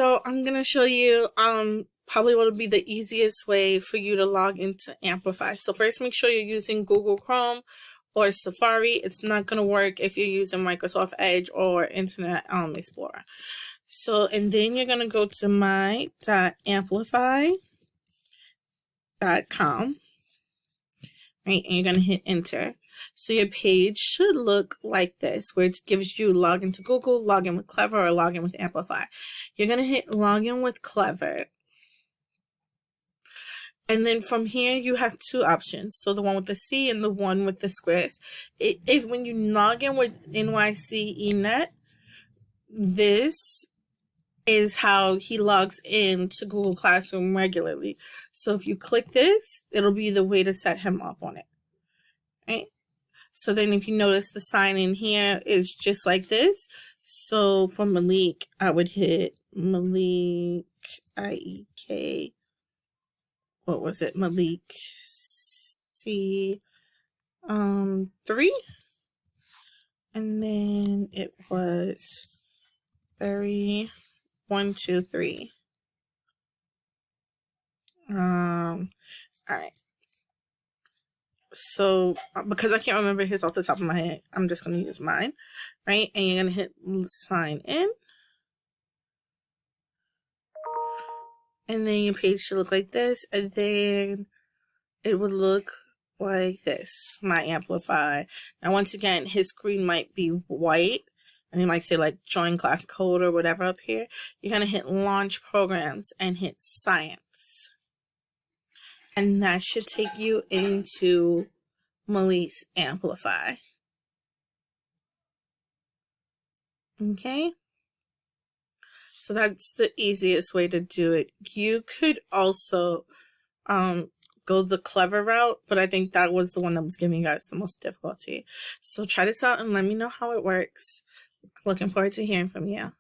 So I'm gonna show you probably what would be the easiest way for you to log into Amplify. So first, make sure you're using Google Chrome or Safari. It's not gonna work if you're using Microsoft Edge or Internet Explorer. So, and then you're gonna go to my.amplify.com, right? And you're gonna hit enter. So your page should look like this, where it gives you login to Google, login with Clever, or login with Amplify. You're going to hit login with Clever. And then from here, you have two options. So the one with the C and the one with the squares. If when you log in with NYC eNet, this is how he logs in to Google Classroom regularly. So if you click this, it'll be the way to set him up on it, right? So then if you notice, the sign in here is just like this. So for Malik, I would hit Malik, IEK, what was it? Malik C 3. And then it was 1, 2, 3. All right. So, because I can't remember his off the top of my head, I'm just going to use mine, right? And you're going to hit sign in. And then your page should look like this. And then it would look like this, my Amplify. Now, once again, his screen might be white. And you might say like join class code or whatever up here. You're going to hit launch programs and hit science. And that should take you into Malik's Amplify. Okay. So that's the easiest way to do it. You could also go the Clever route, but I think that was the one that was giving you guys the most difficulty. So try this out and let me know how it works. Looking forward to hearing from you.